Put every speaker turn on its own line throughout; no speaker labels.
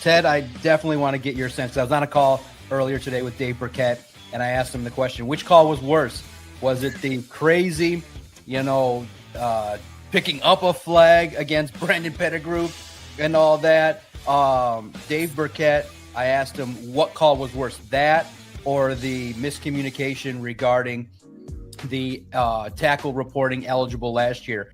Ted, I definitely want to get your sense. I was on a call earlier today with Dave Burkett, and I asked him the question, which call was worse? Was it the crazy, picking up a flag against Brandon Pettigrew and all that? Dave Burkett, I asked him what call was worse, that or the miscommunication regarding the tackle reporting eligible last year.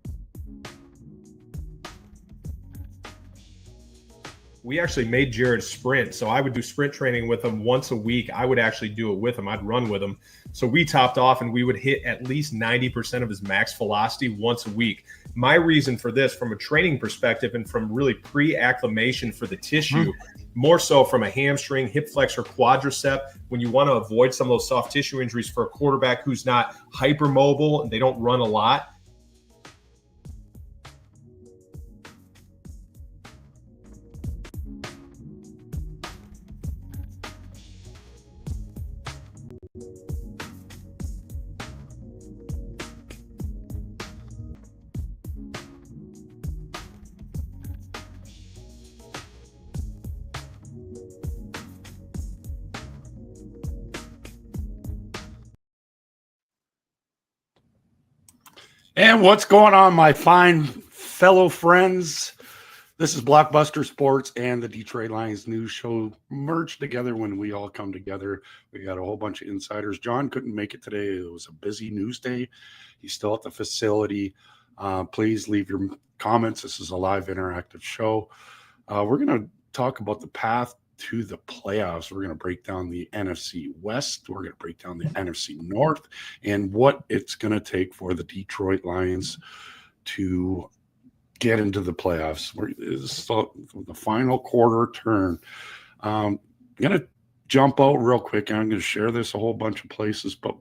We actually made Jared sprint. So I would do sprint training with him once a week. I would actually do it with him. I'd run with him. So we topped off and we would hit at least 90% of his max velocity once a week. My reason for this, from a training perspective and from really pre-acclimation for the tissue, more so from a hamstring, hip flexor, quadricep, when you want to avoid some of those soft tissue injuries for a quarterback who's not hypermobile and they don't run a lot.
And what's going on, my fine fellow friends? This is BlockBuster Sports and the Detroit Lions News Show merged together when we all come together. We got a whole bunch of insiders. John couldn't make it today. It was a busy news day. He's still at the facility. Please leave your comments. This is a live interactive show. We're going to talk about the path to the playoffs. We're going to break down the NFC West. We're going to break down the NFC North and what it's going to take for the Detroit Lions to get into the playoffs. It's the final quarter turn. I'm going to jump out real quick, and I'm going to share this a whole bunch of places. But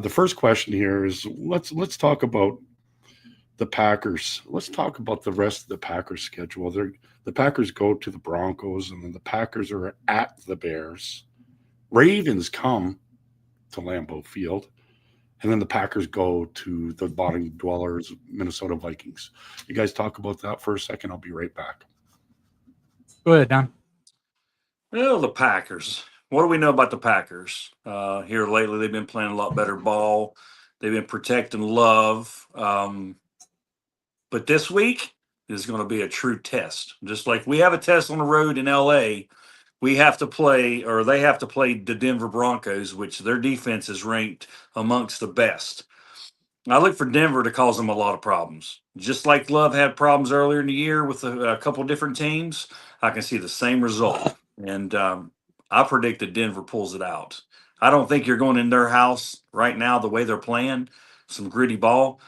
the first question here is let's talk about the Packers. Let's talk about the rest of the Packers schedule. The Packers go to the Broncos, and then the Packers are at the Bears. Ravens come to Lambeau Field, and then the Packers go to the bottom dwellers, Minnesota Vikings. You guys talk about that for a second. I'll be right back.
Go ahead, Don.
Well, the Packers. What do we know about the Packers? Here lately, they've been playing a lot better ball. They've been protecting Love. But this week is going to be a true test. Just like we have a test on the road in L.A., we have to play, or they have to play the Denver Broncos, which their defense is ranked amongst the best. I look for Denver to cause them a lot of problems. Just like Love had problems earlier in the year with a couple different teams, I can see the same result. And I predict that Denver pulls it out. I don't think you're going in their house right now the way they're playing, some gritty ball,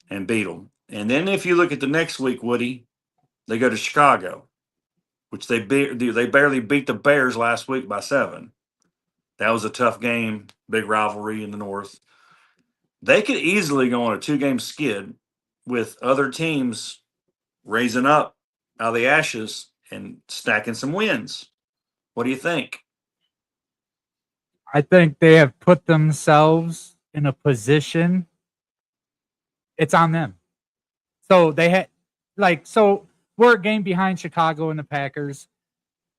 and beat them. And then if you look at the next week, Woody, they go to Chicago, which they barely beat the Bears last week by 7. That was a tough game, big rivalry in the North. They could easily go on a 2-game skid with other teams raising up out of the ashes and stacking some wins. What do you think?
I think they have put themselves in a position. It's on them. So they had, we're a game behind Chicago and the Packers.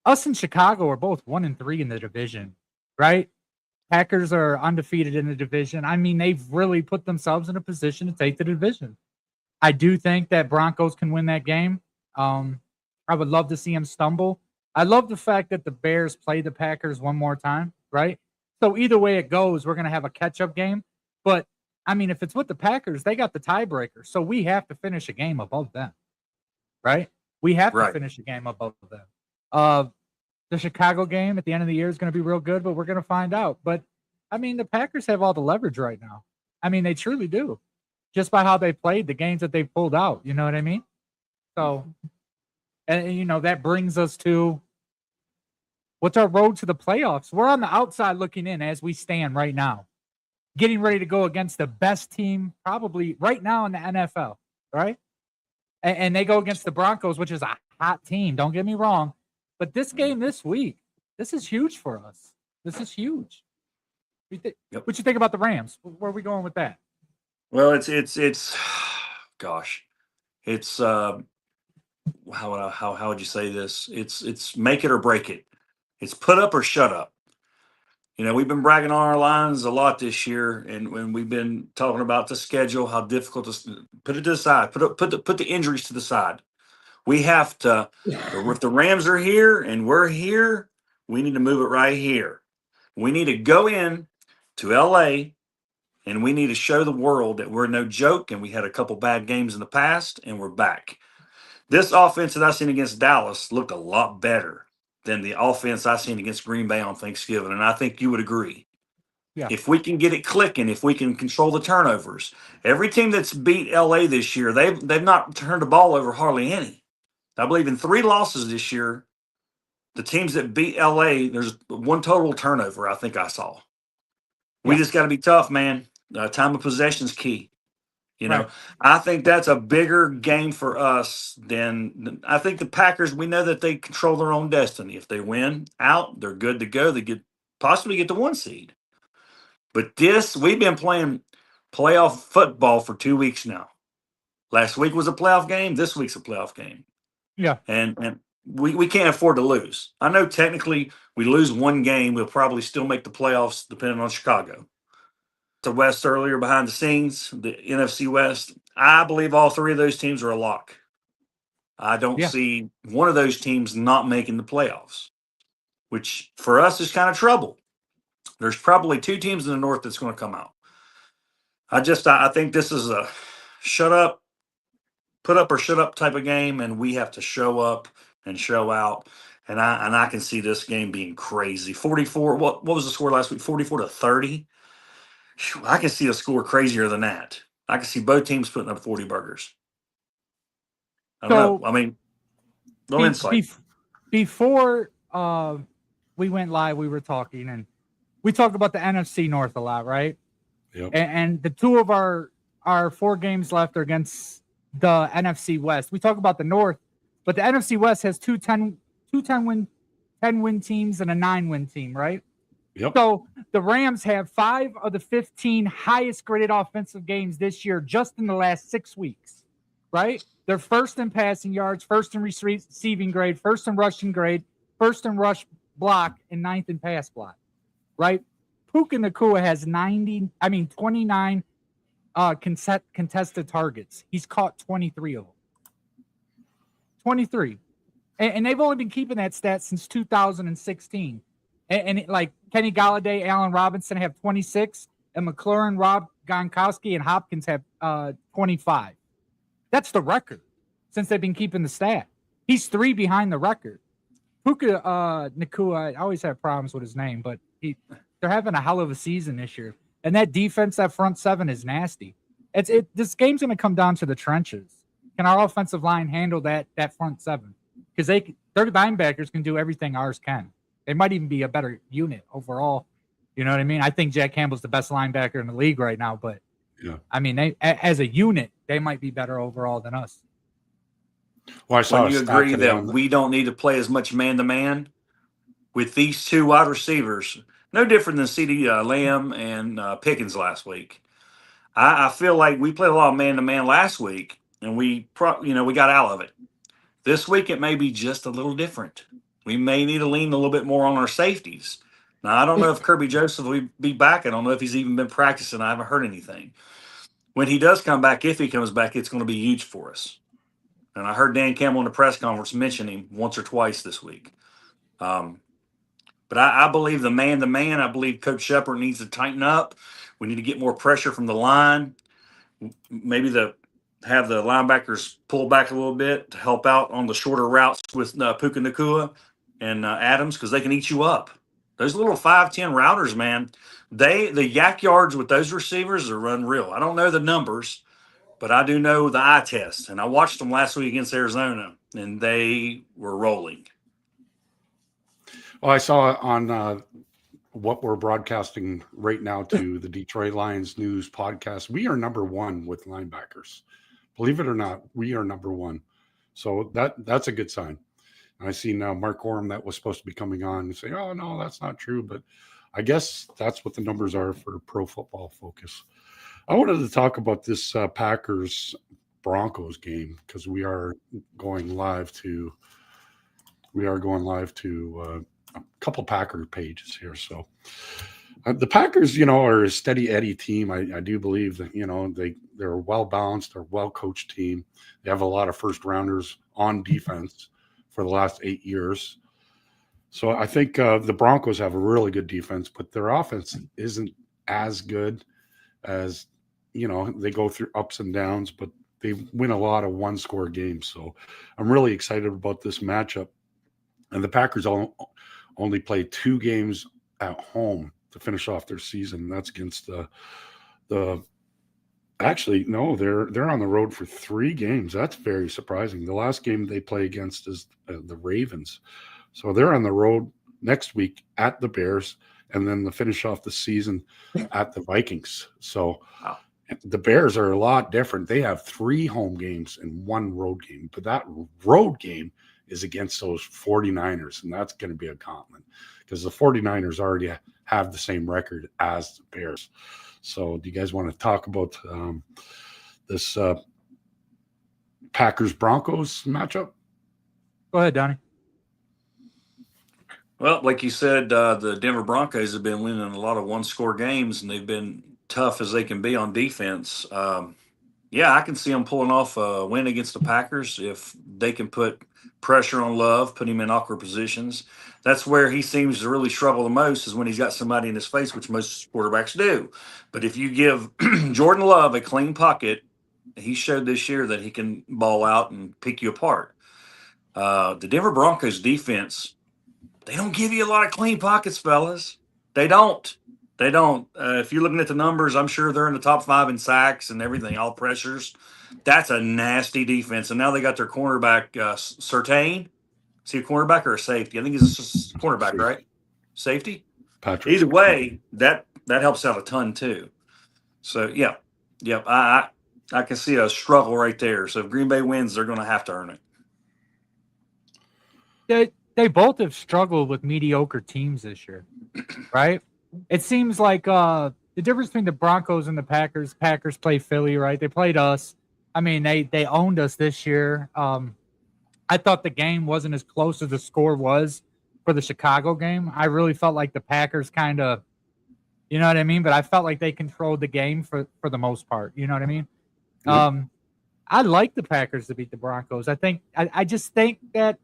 Us and Chicago are both 1-3 in the division, right? Packers are undefeated in the division. I mean, they've really put themselves in a position to take the division. I do think that Broncos can win that game. I would love to see them stumble. I love the fact that the Bears play the Packers one more time, right? So either way it goes, we're going to have a catch-up game. But, I mean, if it's with the Packers, they got the tiebreaker. So we have to finish a game above them, right? We have to finish a game above them. The Chicago game at the end of the year is going to be real good, but we're going to find out. But, I mean, the Packers have all the leverage right now. I mean, they truly do. Just by how they played, the games that they pulled out. You know what I mean? So, and you know, that brings us to what's our road to the playoffs? We're on the outside looking in as we stand right now, getting ready to go against the best team probably right now in the NFL, right? And they go against the Broncos, which is a hot team. Don't get me wrong. But this game this week, this is huge for us. This is huge. What you think about the Rams? Where are we going with that?
Well, it's how would you say this? It's make it or break it. It's put up or shut up. You know, we've been bragging on our lines a lot this year, and when we've been talking about the schedule, how difficult to put it to the side, put the injuries to the side. We have to. If the Rams are here and we're here, we need to move it right here. We need to go in to LA and we need to show the world that we're no joke. And we had a couple bad games in the past, and we're back. This offense that I seen against Dallas looked a lot better than the offense I seen against Green Bay on Thanksgiving, and I think you would agree.
Yeah.
If we can get it clicking, if we can control the turnovers, every team that's beat LA this year, they've not turned the ball over hardly any. I believe in 3 losses this year, the teams that beat LA, there's 1 total turnover. I think I saw. We just got to be tough, man. Time of possession is key. You know,
Right.
I think that's a bigger game for us than I think the Packers. We know that they control their own destiny. If they win out, they're good to go. They possibly get the 1 seed. But we've been playing playoff football for 2 weeks now. Last week was a playoff game. This week's a playoff game.
Yeah.
And we can't afford to lose. I know technically we lose 1 game, we'll probably still make the playoffs depending on Chicago. The West earlier behind the scenes, the NFC West. I believe all 3 of those teams are a lock. I don't see one of those teams not making the playoffs, which for us is kind of trouble. There's probably 2 teams in the North that's going to come out. I think this is a put up or shut up type of game, and we have to show up and show out. And I can see this game being crazy. 44. What was the score last week? 44-30. I can see a score crazier than that. I can see both teams putting up 40 burgers. I don't know. I mean, no insight.
Before we went live, we were talking, and we talked about the NFC North a lot, right?
Yep.
And the 2 of our 4 games left are against the NFC West. We talk about the North, but the NFC West has 2 10 win teams and a 9-win team, right?
Yep.
So the Rams have 5 of the 15 highest graded offensive games this year just in the last 6 weeks, right? They're first in passing yards, first in receiving grade, first in rushing grade, first in rush block, and 9th in pass block, right? Puka Nacua has 29 contested targets. He's caught 23 of them. 23. And they've only been keeping that stat since 2016. And like Kenny Galladay, Allen Robinson have 26, and McLaurin, Rob Gronkowski, and Hopkins have 25. That's the record since they've been keeping the stat. He's 3 behind the record. Puka Nacua, I always have problems with his name, but they're having a hell of a season this year. And that defense, that front 7 is nasty. This game's going to come down to the trenches. Can our offensive line handle that front 7? Because their linebackers can do everything ours can. They might even be a better unit overall. You know what I mean? I think Jack Campbell's the best linebacker in the league right now, but I mean, they as a unit, they might be better overall than us.
Well, I saw
you agree that we don't need to play as much man-to-man with these 2 wide receivers? No different than CeeDee Lamb and Pickens last week. I feel like we played a lot of man-to-man last week, and we got out of it. This week, it may be just a little different. We may need to lean a little bit more on our safeties. Now, I don't know if Kirby Joseph will be back. I don't know if he's even been practicing. I haven't heard anything. When he does come back, if he comes back, it's going to be huge for us. And I heard Dan Campbell in the press conference mention him once or twice this week. But I believe the man-to-man, I believe Coach Shepard needs to tighten up. We need to get more pressure from the line. Maybe have the linebackers pull back a little bit to help out on the shorter routes with Puka Nacua and Adams, because they can eat you up. Those little 5'10" routers, man, the yak yards with those receivers are unreal. I don't know the numbers, but I do know the eye test. And I watched them last week against Arizona, and they were rolling.
Well, I saw on what we're broadcasting right now to the Detroit Lions News podcast. We are number 1 with linebackers. Believe it or not, we are number 1. So that's a good sign. And I see now Mark Orm that was supposed to be coming on and say, oh, no, that's not true. But I guess that's what the numbers are for Pro Football Focus. I wanted to talk about this Packers Broncos game because we are going live to a couple Packer pages here. So the Packers, are a steady Eddie team. I do believe that they're a well balanced, they're a well coached team. They have a lot of first rounders on defense for the last 8 years. So I think the Broncos have a really good defense, but their offense isn't as good as, they go through ups and downs, but they win a lot of one-score games. So I'm really excited about this matchup. And the Packers only play 2 games at home to finish off their season. That's against actually, no, they're on the road for 3 games. That's very surprising. The last game they play against is the Ravens. So they're on the road next week at the Bears, and then to finish off the season at the Vikings. So the Bears are a lot different. They have 3 home games and 1 road game, but that road game is against those 49ers, and that's going to be a gauntlet because the 49ers already have the same record as the Bears. So do you guys want to talk about this Packers-Broncos matchup?
Go ahead, Donnie.
Well, like you said, the Denver Broncos have been winning a lot of one-score games, and they've been tough as they can be on defense. Yeah, I can see them pulling off a win against the Packers if they can put pressure on Love, put him in awkward positions. That's where he seems to really struggle the most is when he's got somebody in his face, which most quarterbacks do. But if you give Jordan Love a clean pocket, he showed this year that he can ball out and pick you apart. The Denver Broncos defense, they don't give you a lot of clean pockets, fellas. They don't. If you're looking at the numbers, I'm sure they're in the top 5 in sacks and everything, all pressures. That's a nasty defense. And now they got their cornerback, Surtain. Is he a cornerback or a safety? I think he's a cornerback, right? Safety?
Patrick.
Either way, that helps out a ton too. So, yeah. I can see a struggle right there. So if Green Bay wins, they're going to have to earn it.
They both have struggled with mediocre teams this year, right? It seems like the difference between the Broncos and the Packers play Philly, right? They played us. I mean, they owned us this year. I thought the game wasn't as close as the score was for the Chicago game. I really felt like the Packers kind of, you know what I mean? But I felt like they controlled the game for the most part. You know what I mean?
Yep.
I like the Packers to beat the Broncos. I just think that,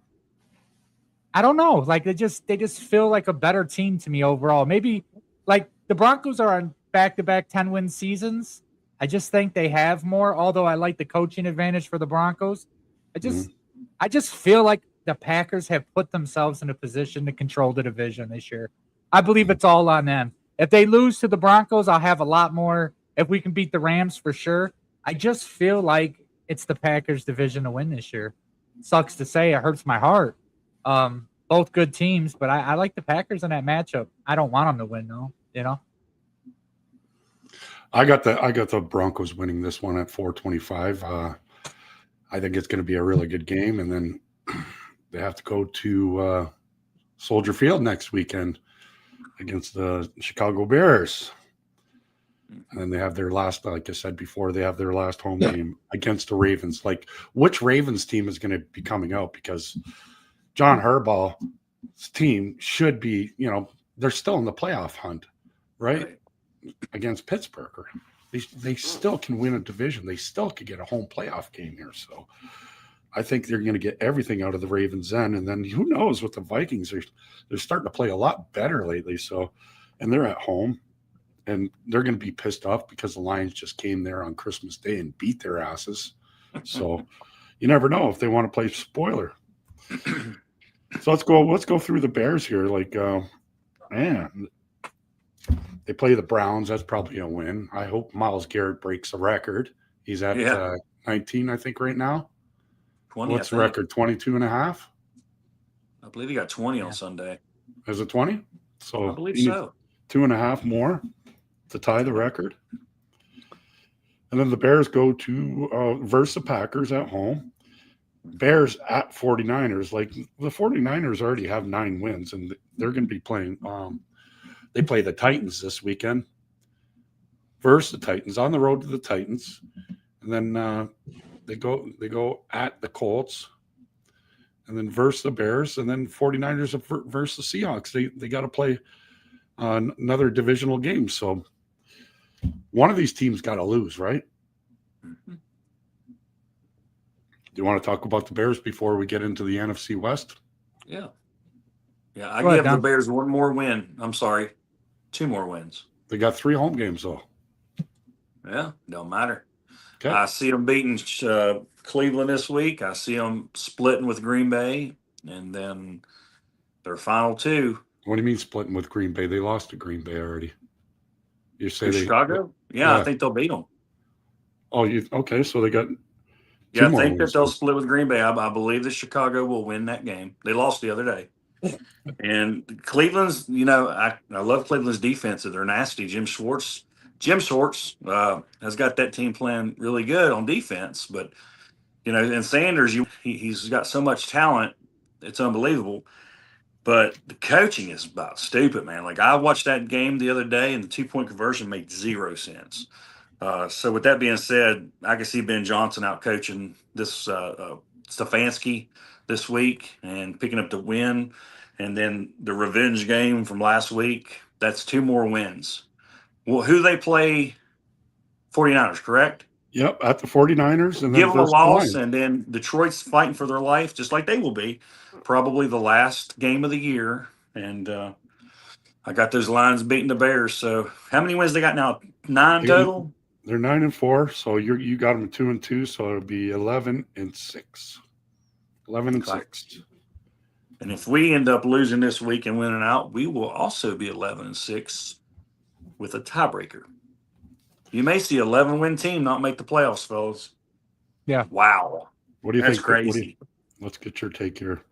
I don't know. Like they just feel like a better team to me overall. Maybe like the Broncos are on back-to-back 10-win seasons. I just think they have more, although I like the coaching advantage for the Broncos. I just feel like the Packers have put themselves in a position to control the division this year. I believe it's all on them. If they lose to the Broncos, I'll have a lot more. If we can beat the Rams for sure. I just feel like it's the Packers division to win this year. Sucks to say, it hurts my heart. Both good teams, but I like the Packers in that matchup. I don't want them to win, though.
I got the Broncos winning this one at 425. I think it's going to be a really good game, and then they have to go to Soldier Field next weekend against the Chicago Bears. And then they have their last, like I said before, they have their last home game against the Ravens. Like, which Ravens team is going to be coming out? Because John Harbaugh's team should be, they're still in the playoff hunt, right? Against Pittsburgh. They still can win a division. They still could get a home playoff game here. So I think they're going to get everything out of the Ravens then. And then who knows what the Vikings are. They're starting to play a lot better lately. So, and they're at home. And they're going to be pissed off because the Lions just came there on Christmas Day and beat their asses. So you never know if they want to play spoiler. So let's go through the Bears here. Like, man, they play the Browns. That's probably a win. I hope Myles Garrett breaks the record. He's at 19, I think, right now.
20.
What's the record? 22 and a half?
I believe he got 20 on Sunday.
Is it 20? So
I believe so.
2.5 more to tie the record. And then the Bears go to versus the Packers at home. Bears at 49ers. Like, the 49ers already have 9 wins, and they're going to be playing. They play the Titans this weekend versus the Titans, on the road to the Titans. And then They go at the Colts, and then versus the Bears, and then 49ers versus the Seahawks. They got to play another divisional game. So one of these teams got to lose, right?
Mm-hmm.
Do you want to talk about the Bears before we get into the NFC West?
Yeah. I
Go ahead,
give the
Don.
Bears one more win. I'm sorry, 2 more wins.
They got 3 home games, though.
Yeah, don't matter.
Okay.
I see them beating Cleveland this week. I see them splitting with Green Bay, and then their final 2.
What do you mean splitting with Green Bay? They lost to Green Bay already. You say they
Chicago? Yeah, I think they'll beat them.
Oh, okay. So they got.
Yeah, I
more
think that
wins
they'll
then.
split with Green Bay. I believe that Chicago will win that game. They lost the other day. And Cleveland's, I love Cleveland's defense. They're nasty. Jim Schwartz has got that team playing really good on defense. But, and Sanders, he's got so much talent. It's unbelievable. But the coaching is about stupid, man. Like, I watched that game the other day, and the 2-point conversion made 0 sense. So with that being said, I can see Ben Johnson out coaching this Stefanski this week and picking up the win. And then the revenge game from last week, that's 2 more wins. Well, who they play? 49ers, correct?
Yep, at the 49ers. And then
Give them a
versus the
loss,
Lions.
and then Detroit's fighting for their life, just like they will be. Probably the last game of the year. And I got those Lions beating the Bears. So how many wins they got now? 9 total?
They're 9-4, so you got them 2-2, so it'll be 11-6. 11-6.
And if we end up losing this week and winning out, we will also be 11-6 with a tiebreaker. You may see 11-win team not make the playoffs, fellas.
Yeah.
Wow.
What do you
That's
think?
crazy.
Let's get your take here.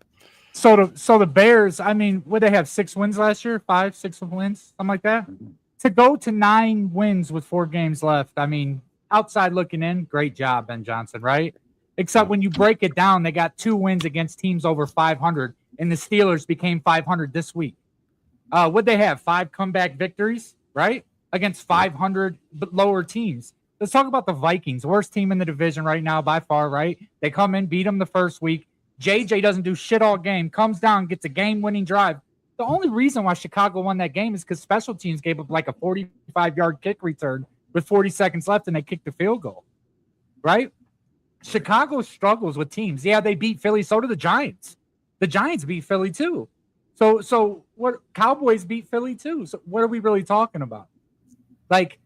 So the Bears, I mean, would they have 6 wins last year? 5, 6 wins, something like that. To go to 9 wins with 4 games left, I mean, outside looking in, great job, Ben Johnson, right? Except when you break it down, they got 2 wins against teams over 500, and the Steelers became 500 this week. Would they have 5 comeback victories, right? Against 500 but lower teams. Let's talk about the Vikings, worst team in the division right now by far, right? They come in, beat them the first week. JJ doesn't do shit all game, comes down, gets a game-winning drive. The only reason why Chicago won that game is because special teams gave up like a 45-yard kick return with 40 seconds left, and they kicked the field goal, right? Chicago struggles with teams. Yeah, they beat Philly. So do the Giants. The Giants beat Philly too. So what? Cowboys beat Philly too. So what are we really talking about? Like,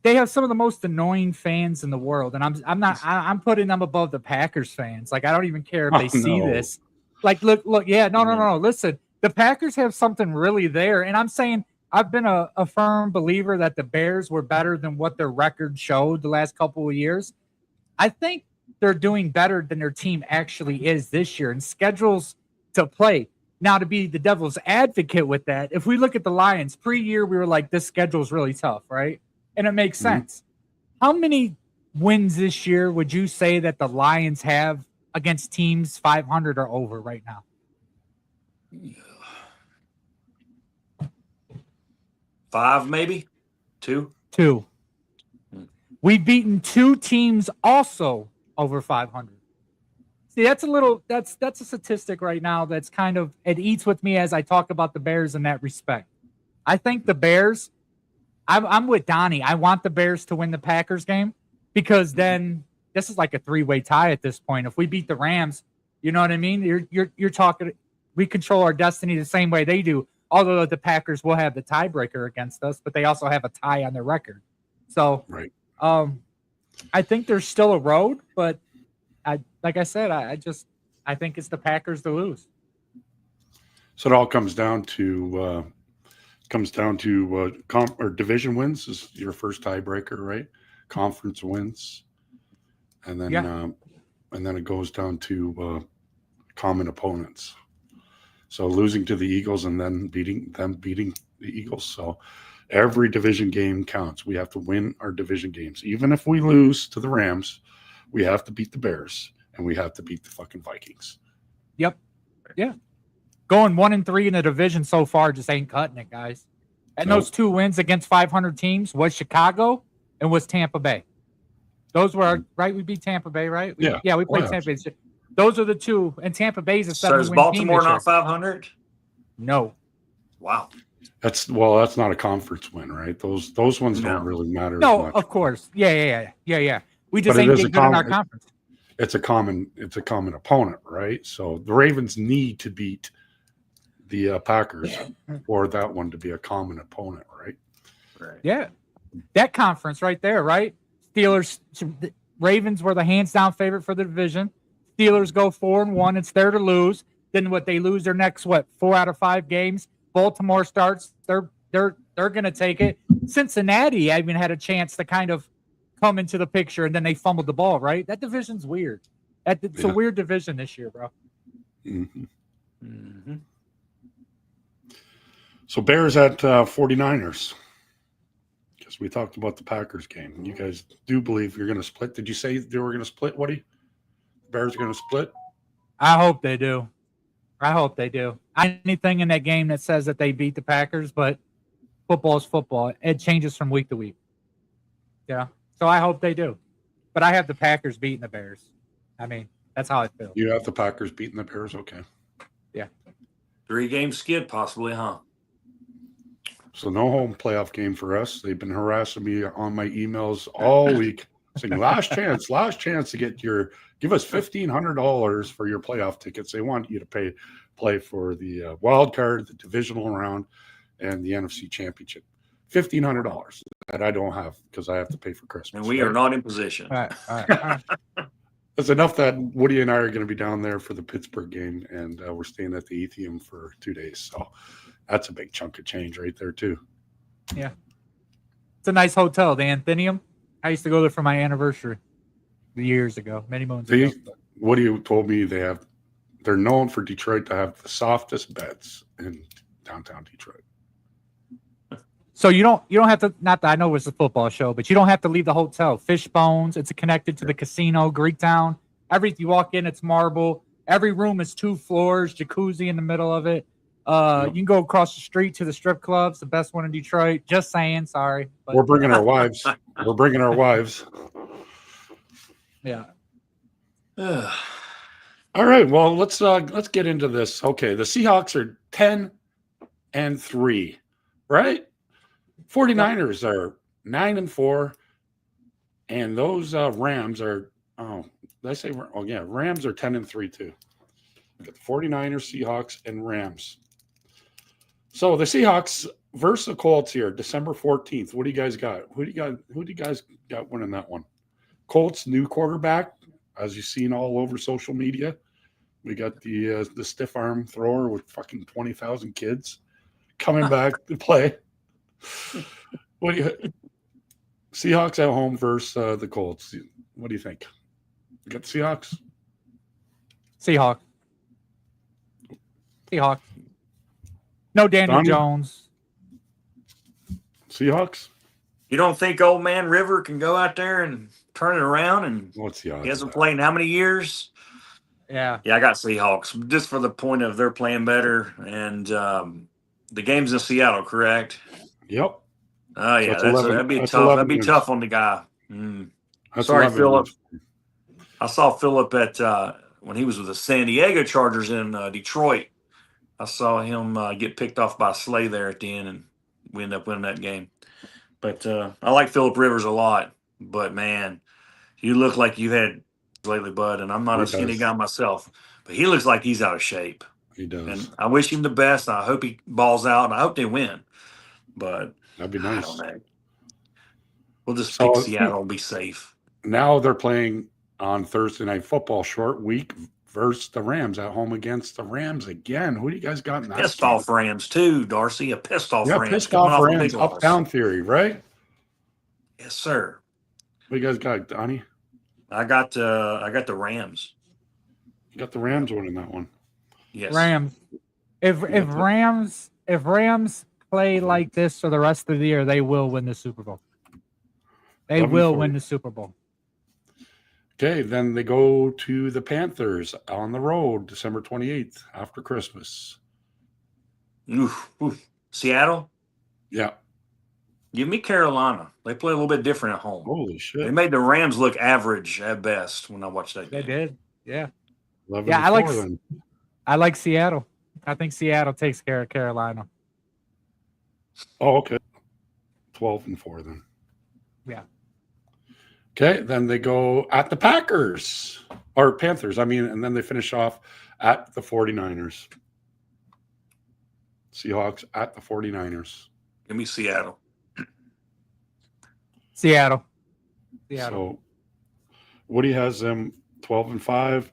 they have some of the most annoying fans in the world, and I'm putting them above the Packers fans. Like, I don't even care if they see this. Like, look, yeah, no. Listen, the Packers have something really there, and I'm saying I've been a firm believer that the Bears were better than what their record showed the last couple of years. I think they're doing better than their team actually is this year, and schedules to play. Now, to be the devil's advocate with that, if we look at the Lions pre-year, we were like, this schedule's really tough, right? And it makes sense. How many wins this year would you say that the Lions have against teams 500 or over right now?
5, maybe 2.
2. We've beaten 2 teams also over 500. See, that's a statistic right now that's kind of, it eats with me as I talk about the Bears in that respect. I think the Bears, I'm with Donnie. I want the Bears to win the Packers game because then this is like a 3-way tie at this point. If we beat the Rams, you know what I mean? You're talking, we control our destiny the same way they do. Although the Packers will have the tiebreaker against us, but they also have a tie on their record. So,
right.
I think there's still a road, but I think it's the Packers to lose.
So it all comes down to or division wins is your first tiebreaker, right? Conference wins, and then it goes down to common opponents. So losing to the Eagles and then beating the Eagles. So every division game counts. We have to win our division games. Even if we lose to the Rams, we have to beat the Bears and we have to beat the fucking Vikings.
Yep. Yeah. Going 1-3 in the division so far just ain't cutting it, guys. And those 2 wins against 500 teams was Chicago and was Tampa Bay. Those were right. We beat Tampa Bay, right? We played
playoffs.
Tampa Bay. Those are the two, and Tampa Bay's a
So is
7-win team
Baltimore
this year.
not 500?
No.
Wow.
That's not a conference win, right? Those ones don't really matter as
No,
much.
of course. Yeah. We just
But it
ain't
is
get good in our conference.
It's a common opponent, right? So the Ravens need to beat the Packers for that one to be a common opponent, right?
Right.
Yeah. That conference right there, right? Steelers, Ravens were the hands down favorite for the division. Steelers go 4-1. It's there to lose. Then what they lose their next 4 out of 5 games. Baltimore starts. They're going to take it. Cincinnati, I even had a chance to kind of come into the picture, and then they fumbled the ball. Right? That division's weird. It's a weird division this year, bro.
Mm-hmm.
Mm-hmm.
So Bears at 49ers. Because we talked about the Packers game. You guys do believe you're going to split. Did you say they were going to split, Woody? Bears are going to split?
I hope they do. Anything in that game that says that they beat the Packers, but football is football. It changes from week to week. Yeah. So I hope they do. But I have the Packers beating the Bears. I mean, that's how I feel.
You have the Packers beating the Bears? Okay.
Yeah.
3-game skid, possibly, huh?
So no home playoff game for us. They've been harassing me on my emails all week, saying last chance to give us $1,500 for your playoff tickets. They want you to play for the wild card, the divisional round, and the NFC Championship. $1,500 that I don't have because I have to pay for Christmas.
And we are not in position.
All right.
That's enough that Woody and I are going to be down there for the Pittsburgh game, and we're staying at the Atheum for 2 days. So that's a big chunk of change right there, too.
Yeah. It's a nice hotel, the Atheneum. I used to go there for my anniversary years ago, many moons ago.
Woody told me they're known for Detroit to have the softest beds in downtown Detroit.
So you don't have to, not that I know it's a football show, but you don't have to leave the hotel. Fishbones, it's connected to the casino, Greektown. You walk in, it's marble. Every room is 2 floors, jacuzzi in the middle of it. You can go across the street to the strip clubs, the best one in Detroit. Just saying, sorry. But,
We're bringing our wives.
Yeah.
All right. Well, let's get into this. Okay, the Seahawks are 10-3, right? 49ers are 9-4, and those Rams are Rams are 10-3 too. We got the 49ers, Seahawks, and Rams. So the Seahawks versus the Colts here, December 14th. What do you guys got? Who do you guys got winning that one? Colts new quarterback, as you've seen all over social media. We got the stiff arm thrower with fucking 20,000 kids coming back to play. What do you Seahawks at home versus the Colts? What do you think? You got the Seahawks?
Seahawks. No Daniel
Donnie?
Jones.
Seahawks?
You don't think old man River can go out there and turn it around? And
What's the odds?
he hasn't played in how many years?
Yeah.
Yeah, I got Seahawks just for the point of they're playing better. And the game's in Seattle, correct?
Yep.
Oh, yeah. That'd be tough. That'd be tough on the guy. Sorry, Philip. I saw Philip at when he was with the San Diego Chargers in Detroit. I saw him get picked off by Slay there at the end, and we ended up winning that game. But I like Philip Rivers a lot. But, man, you look like you had lately, bud, and I'm not a skinny guy myself. But he looks like he's out of shape.
He does.
And I wish him the best. I hope he balls out, and I hope they win. But
that'd be nice.
I don't know. We'll just pick Seattle and be safe.
Now they're playing on Thursday Night Football, short week versus the Rams at home against the Rams again. Who do you guys got in that?
Pissed off Rams too, Darcy. A pissed off Rams.
Pissed off Rams. Up down theory, right?
Yes, sir.
What do you guys got, Donnie?
I got the Rams.
You got the Rams winning that one.
Yes.
Rams. If Rams play like this for the rest of the year, they will win the Super Bowl. They will win the Super Bowl.
Okay, then they go to the Panthers on the road, December 28th, after Christmas.
Oof. Seattle?
Yeah.
Give me Carolina. They play a little bit different at home.
Holy
They
shit!
made the Rams look average at best when I watched that
They
game.
did. Yeah.
11
Yeah,
and
I like
4 then.
I like Seattle. I think Seattle takes care of Carolina.
Oh, okay. 12 and 4 then.
Yeah.
Okay, then they go at the Packers or Panthers. I mean, and then they finish off at the 49ers. Seahawks at the 49ers.
Give me Seattle.
Seattle.
So Woody has them 12 and 5.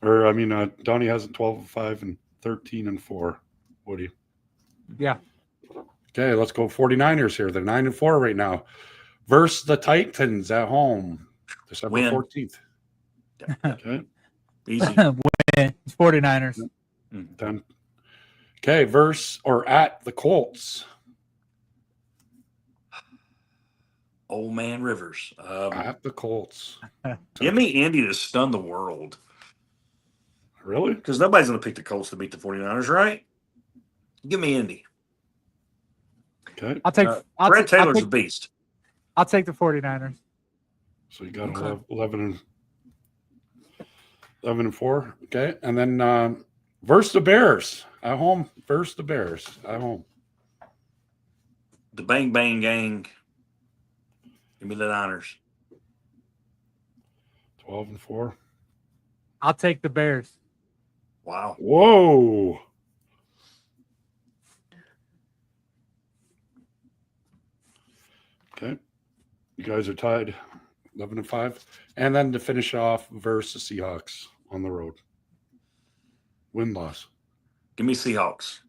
Or I mean, Donnie has it 12 and 5 and 13 and 4. Woody.
Yeah.
Okay, let's go 49ers here. They're 9 and 4 right now. Versus the Titans at home. December
Win.
14th. Okay.
Easy.
Win. It's 49ers.
10. Okay, verse or at the Colts.
Old man Rivers.
At the Colts.
Give me Indy to stun the world.
Really?
Because nobody's going to pick the Colts to beat the 49ers, right? Give me Indy.
Okay.
I'll take
Brad Taylor's a beast.
I'll take the 49ers.
So you got
Okay.
11 and 4. Okay. And then versus the Bears at home. Versus the Bears at home.
The Bang Bang Gang. Give me the Niners.
12 and 4.
I'll take the Bears.
Wow.
Whoa. Okay. You guys are tied 11 and 5. And then to finish off versus the Seahawks on the road. Win loss.
Give me Seahawks.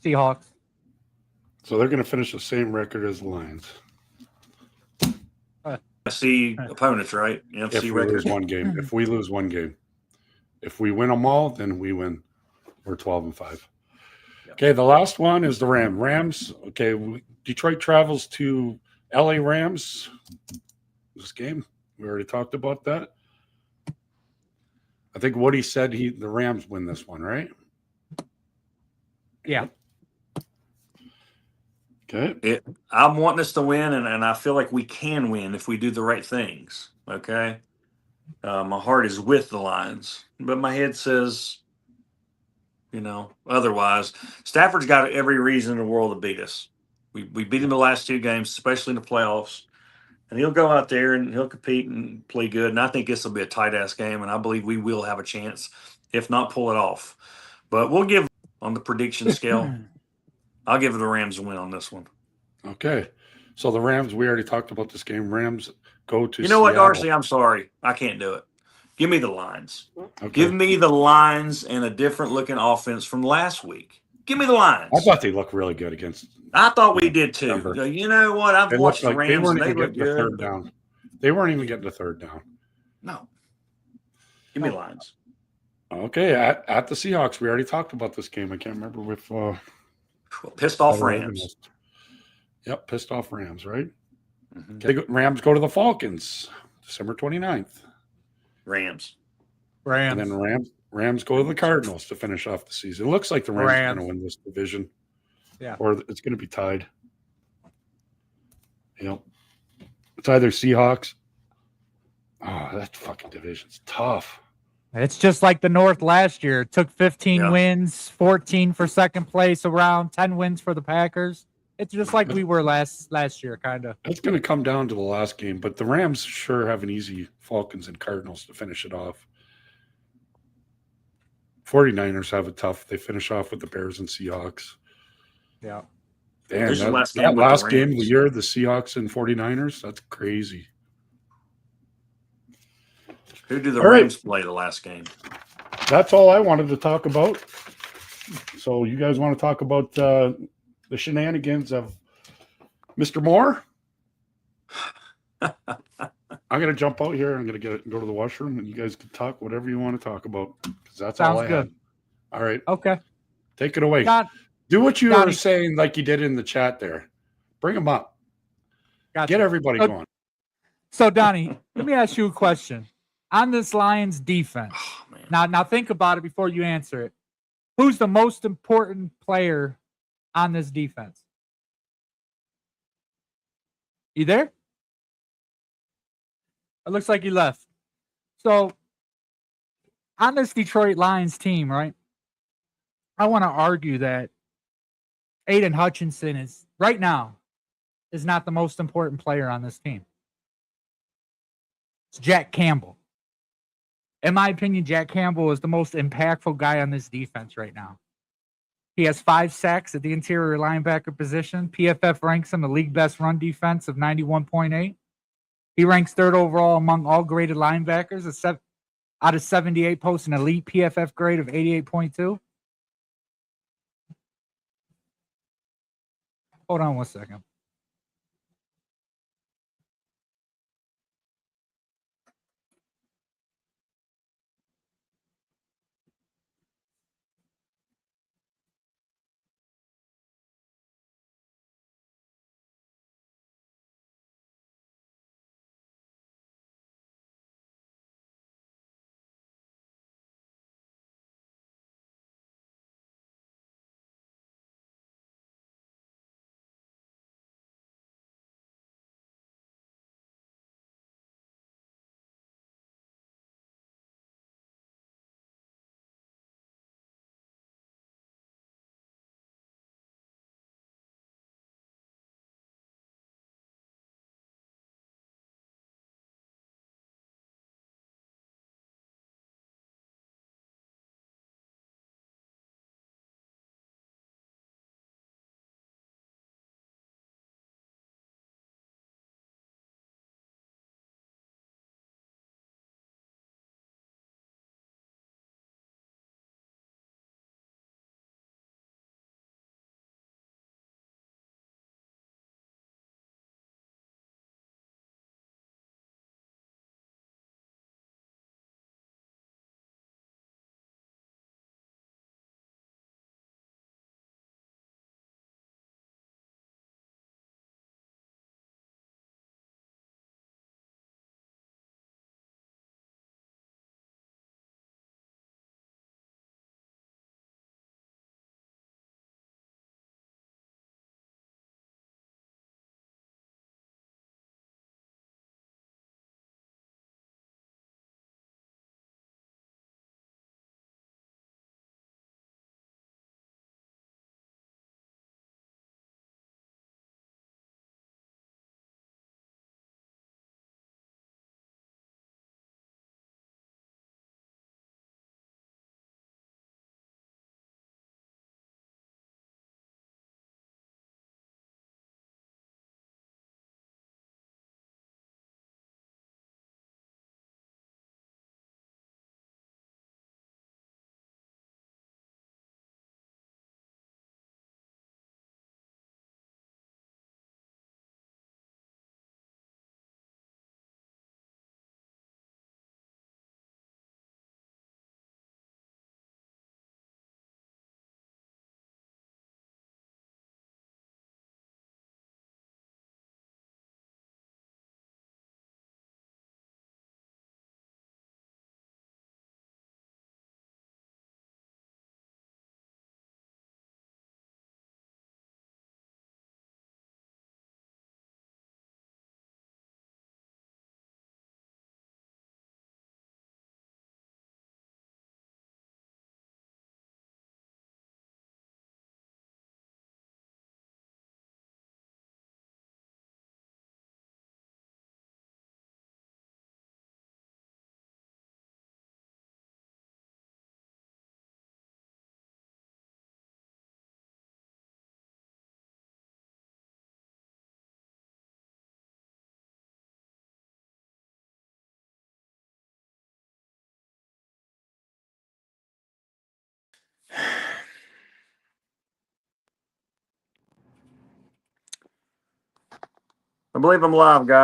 Seahawks.
So they're going to finish the same record as the Lions.
I see opponents, right?
If
NFC
we
record.
lose one game. If we lose one game. If we win them all, then we win. We're 12 and 5.
Yep.
Okay, the last one is the Rams. Okay, Detroit travels to LA Rams. This game, we already talked about that. I think Woody said the Rams win this one, right?
Yeah.
Okay.
I'm wanting us to win, and I feel like we can win if we do the right things. Okay. My heart is with the Lions, but my head says, otherwise. Stafford's got every reason in the world to beat us. We beat him the last two games, especially in the playoffs. And he'll go out there and he'll compete and play good. And I think this will be a tight-ass game, and I believe we will have a chance, if not pull it off. But we'll give on the prediction scale. I'll give the Rams a win on this one.
Okay. So the Rams, we already talked about this game. Rams go to
You know what,
Seattle.
Darcy? I'm sorry. I can't do it. Give me the Lions.
Okay.
Give me the Lions and a different-looking offense from last week. Give me the Lions.
I thought they looked really good against.
I thought we did too.
Denver.
You know what? I've
They
watched
looked
the
like they
Rams
weren't
and they
even
look
getting the
good.
third down. They weren't even getting the third down.
No. Give me Lions.
Okay, at the Seahawks, we already talked about this game. I can't remember if
Pissed off Rams.
Yep, pissed off Rams, right?
Mhm.
Okay, Rams go to the Falcons, December 29th.
Rams.
And then Rams go to the Cardinals to finish off the season. It looks like the Rams are going to win this division.
Yeah.
Or it's going to be tied. Yep. It's either Seahawks. Oh, that fucking division's tough.
It's just like the North last year. It took 15 wins, 14 for second place, around 10 wins for the Packers. It's just like we were last year, kind of.
It's going to come down to the last game, but the Rams sure have an easy Falcons and Cardinals to finish it off. 49ers have it tough. They finish off with the Bears and Seahawks.
Yeah.
Damn,
This is the last game
that
with the
last game of the
Rams.
year, the Seahawks and 49ers, that's crazy.
Who do the
All right.
Rams play the last game?
That's all I wanted to talk about. So you guys want to talk about the shenanigans of Mr. Moore? I'm going to jump out here. I'm going to go to the washroom, and you guys can talk whatever you want to talk about, because that's all I
Sounds good.
had. All right.
Okay.
Take it away.
Got
Do what you
Donnie.
were saying like you did in the chat there. Bring them up.
gotcha.
Get everybody
Okay.
going.
So, Donnie, let me ask you a question. On this Lions defense,
Oh, man.
now think about it before you answer it. Who's the most important player on this defense. You there? It looks like you left. So on this Detroit Lions team, right? I want to argue that Aiden Hutchinson is right now is not the most important player on this team. It's Jack Campbell. In my opinion, Jack Campbell is the most impactful guy on this defense right now. He has 5 sacks at the interior linebacker position. PFF ranks him the league best run defense of 91.8. He ranks 3rd overall among all graded linebackers, out of 78, posts an elite PFF grade of 88.2. Hold on one second.
I believe I'm live, guys.